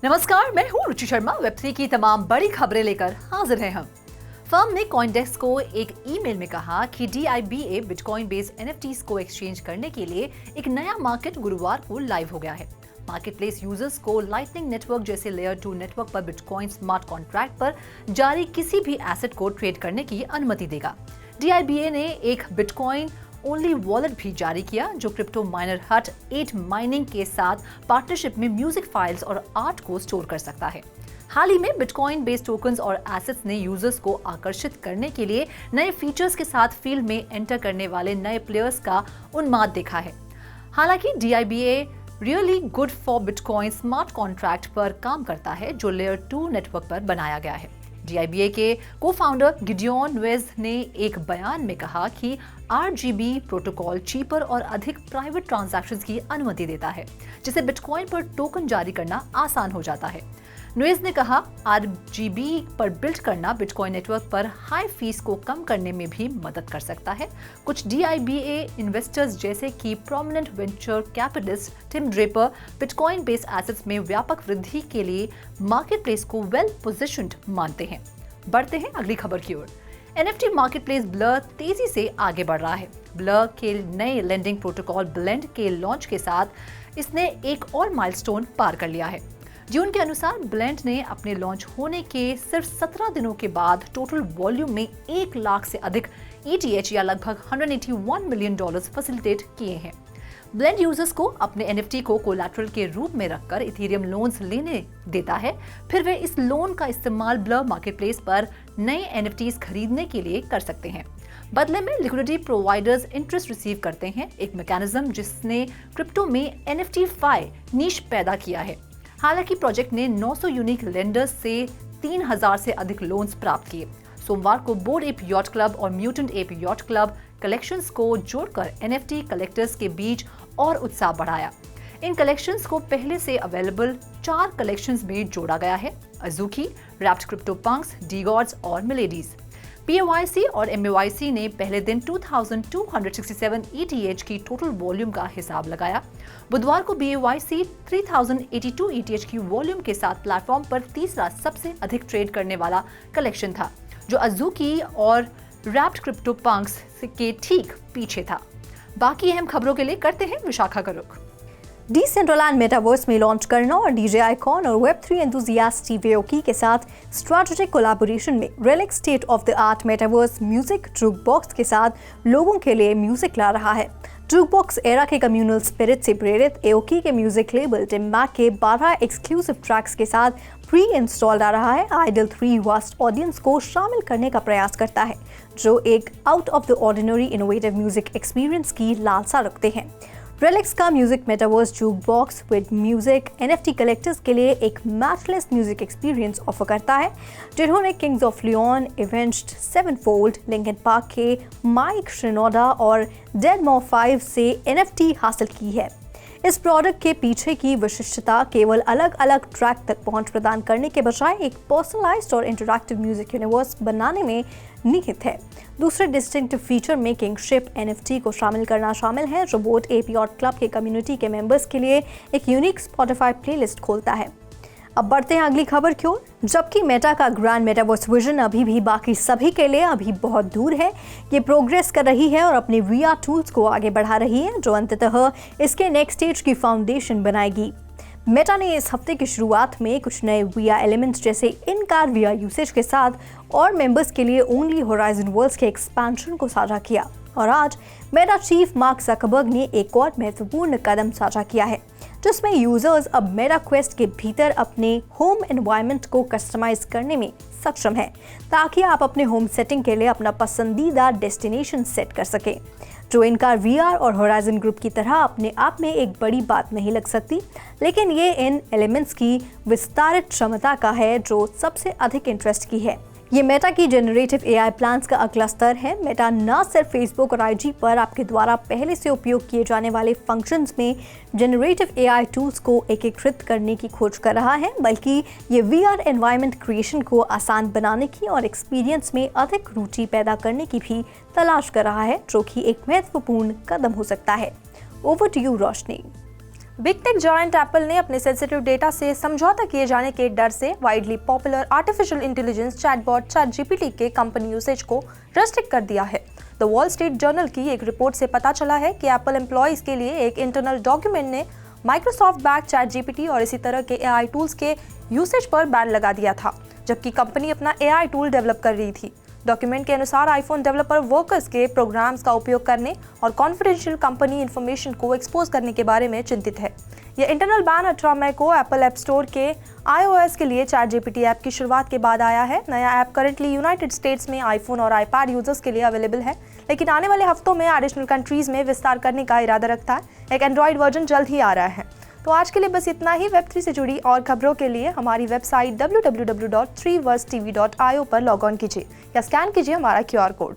नमस्कार, मैं हूँ रुचि शर्मा। वेब3 की तमाम बड़ी खबरें लेकर हाजिर हैं हम। फर्म ने कॉइनडेस्क को एक ईमेल में कहा कि DIBA बिटकॉइन बेस्ड NFTs को एक्सचेंज करने के लिए एक नया मार्केट गुरुवार को लाइव हो गया है। मार्केटप्लेस यूजर्स को लाइटनिंग नेटवर्क जैसे लेयर 2 नेटवर्क पर बिटकॉइन स्मार्ट कॉन्ट्रैक्ट पर जारी किसी भी एसेट को ट्रेड करने की अनुमति देगा। DIBA ने एक बिटकॉइन ओनली वॉलेट भी जारी किया जो क्रिप्टो माइनर हट 8 माइनिंग के साथ पार्टनरशिप में म्यूजिक फाइल्स और आर्ट को स्टोर कर सकता है। हाल ही में बिटकॉइन बेस्ड टोकन्स और एसेट्स ने यूजर्स को आकर्षित करने के लिए नए फीचर्स के साथ फील्ड में एंटर करने वाले नए प्लेयर्स का उन्माद देखा है। हालांकि DIBA really good for bitcoin smart contract पर काम करता है जो लेयर 2 नेटवर्क पर बनाया गया है। DIBA के को-फाउंडर गिडियोन वेज ने एक बयान में कहा कि RGB प्रोटोकॉल चीपर और अधिक प्राइवेट ट्रांजैक्शंस की अनुमति देता है, जिससे बिटकॉइन पर टोकन जारी करना आसान हो जाता है। नुएज ने कहा, RGB पर बिल्ड करना बिटकॉइन नेटवर्क पर हाई फीस को कम करने में भी मदद कर सकता है। कुछ DIBA इन्वेस्टर्स जैसे कि prominent venture capitalist Tim Draper bitcoin based assets में व्यापक वृद्धि के लिए मार्केटप्लेस को वेल पोजीशन्ड मानते हैं। बढ़ते हैं अगली खबर की ओर। NFT मार्केटप्लेस ब्लर तेजी से आगे बढ़ रहा है। ब्लर के नए लेंडिंग प्रोटोकॉल ब्लेंड के लॉन्च के साथ इसने एक और माइलस्टोन पार कर लिया है। जून के अनुसार ब्लेंड ने अपने लॉन्च होने के सिर्फ 17 दिनों के बाद टोटल वॉल्यूम में 1 लाख से अधिक ETH या लगभग $181 मिलियन फैसिलिटेट किए हैं। ब्लेंड यूजर्स को अपने NFT को कोलैटरल के रूप में रखकर इथेरियम लोन्स लेने देता है, फिर वे इस लोन का इस्तेमाल ब्लर मार्केटप्लेस पर नए NFTs खरीदने के लिए कर सकते हैं। बदले में लिक्विडिटी प्रोवाइडर्स इंटरेस्ट रिसीव करते हैं, एक मैकेनिज्म जिसने क्रिप्टो में NFTFi नीश पैदा किया है। हालांकि प्रोजेक्ट ने 900 यूनिक लेंडर्स से 3000 से अधिक लोन्स प्राप्त किए। सोमवार को बोर्ड एप यॉट क्लब और mutant app yacht club collections को जोड़कर NFT कलेक्टर्स के बीच और उत्साह बढ़ाया। इन कलेक्शंस को पहले से अवेलेबल 4 कलेक्शंस में जोड़ा गया है: अज़ूकी, रैप्ड क्रिप्टो पंक्स, डीगॉड्स और मिलेडीज। PAYC और MAYC ने पहले दिन 2267 ETH की टोटल वॉल्यूम का हिसाब लगाया। बुधवार को BAYC 3082 ETH की वॉल्यूम के साथ प्लेटफॉर्म पर तीसरा सबसे अधिक ट्रेड करने वाला कलेक्शन था, जो अज़ूकी और रैप्ड क्रिप्टो पंक्स के ठीक पीछे था। बाकी अहम खबरों के लिए करते हैं विशाखा का रुख। डिसेंट्रलैंड मेटावर्स में लॉन्च करना और DJ आइकॉन और Web3 एंथुसियास्ट स्टीव एओकी के साथ स्ट्रैटेजिक कोलैबोरेशन में Relics state of the art metaverse music jukebox के साथ लोगों के लिए म्यूजिक ला रहा है। जूकबॉक्स एरा के कम्युनल स्पिरिट से प्रेरित एओकी के म्यूजिक लेबल टिम मैक के 12 एक्सक्लूसिव ट्रैक्स के साथ प्री इंस्टॉल्ड आ रहा है। आइडल 3 वास्ट ऑडियंस को शामिल करने का प्रयास करता है, जो एक out of the ordinary innovative music experience की लालसा रखते हैं। रेलिक्स का music metaverse jukebox with music NFT collectors के लिए एक मैचलेस म्यूजिक एक्सपीरियंस ऑफर करता है, जिन्होंने Kings of Leon, Avenged Sevenfold, Linkin Park के माइक श्रिनोडा और डेडमॉ 5 से NFT हासिल की है। इस प्रोडक्ट के पीछे की विशिष्टता केवल अलग अलग ट्रैक तक पहुंच प्रदान करने के बजाय एक पर्सनलाइज्ड और इंटरैक्टिव म्यूजिक यूनिवर्स बनाने में निहित है। दूसरे डिस्टिंक्टिव फीचर में किंगशिप NFT को शामिल करना शामिल है, जो बोट एप यॉट क्लब के कम्युनिटी के मेंबर्स के लिए एक यूनिक स्पॉटिफाई प्लेलिस्ट खोलता है। अब बढ़ते हैं अगली खबर की ओर। जबकि मेटा का ग्रैंड मेटावर्स विजन अभी भी बाकी सभी के लिए अभी बहुत दूर है, ये प्रोग्रेस कर रही है और अपने VR टूल्स को आगे बढ़ा रही है, जो अंततः इसके नेक्स्ट स्टेज की फाउंडेशन बनाएगी। मेटा ने इस हफ्ते की शुरुआत में कुछ नए VR एलिमेंट्स जैसे इन कार VR यूसेज के साथ और मेंबर्स के लिए ओनली होराइजन वर्ल्ड्स के एक्सपेंशन को साझा किया। और आज मेटा चीफ मार्क ज़करबर्ग ने एक और महत्वपूर्ण कदम साझा किया है, जिसमें यूजर्स अब मेटा क्वेस्ट के भीतर अपने होम एनवायरनमेंट को कस्टमाइज करने में सक्षम है, ताकि आप अपने होम सेटिंग के लिए अपना पसंदीदा डेस्टिनेशन सेट कर सकें। जो इनकार VR और होराइजन ग्रुप की तरह अपने आप में एक बड़ी बात नहीं लग सकती, लेकिन ये इन एलिमेंट्स की विस्तारित क्षमता का है जो सबसे अधिक इंटरेस्ट की है। ये मेटा की जनरेटिव AI प्लान्स का अगला स्तर है। मेटा न सिर्फ फेसबुक और IG पर आपके द्वारा पहले से उपयोग किए जाने वाले फंक्शंस में जनरेटिव AI टूल्स को एकीकृत करने की खोज कर रहा है, बल्कि ये VR एनवायरनमेंट क्रिएशन को आसान बनाने की और एक्सपीरियंस में अधिक रुचि पैदा करने की भी तलाश कर रहा है, जो कि एक महत्वपूर्ण कदम हो सकता है। Over to you Roshni. Big tech giant Apple ने अपने सेंसिटिव डेटा से समझौता किए जाने के डर से widely popular artificial intelligence chatbot ChatGPT के कंपनी यूसेज को रेस्ट्रिक्ट कर दिया है। द वॉल स्ट्रीट जर्नल की एक रिपोर्ट से पता चला है कि एप्पल एम्प्लॉयज के लिए एक इंटरनल डॉक्यूमेंट ने माइक्रोसॉफ्ट बैक ChatGPT और इसी तरह के AI टूल्स के यूसेज पर बैन लगा दिया था, जबकि कंपनी अपना AI टूल डेवलप कर रही थी। डॉक्यूमेंट के अनुसार आईफोन डेवलपर वर्कर्स के प्रोग्राम्स का उपयोग करने और कॉन्फिडेंशियल कंपनी इंफॉर्मेशन को एक्सपोज करने के बारे में चिंतित है। यह इंटरनल बैन 18 मई को एप्पल ऐप स्टोर के iOS के लिए ChatGPT ऐप की शुरुआत के बाद आया है। नया ऐप करंटली यूनाइटेड स्टेट्स में आईफोन और आईपैड यूजर्स के लिए अवेलेबल है, लेकिन आने वाले हफ्तों में एडिशनल कंट्रीज में विस्तार करने का इरादा रखता है। एक एंड्रॉइड वर्जन जल्द ही आ रहा है। तो आज के लिए बस इतना ही। वेब3 से जुड़ी और खबरों के लिए हमारी वेबसाइट www.3versetv.io पर लॉग ऑन कीजिए या स्कैन कीजिए हमारा QR कोड।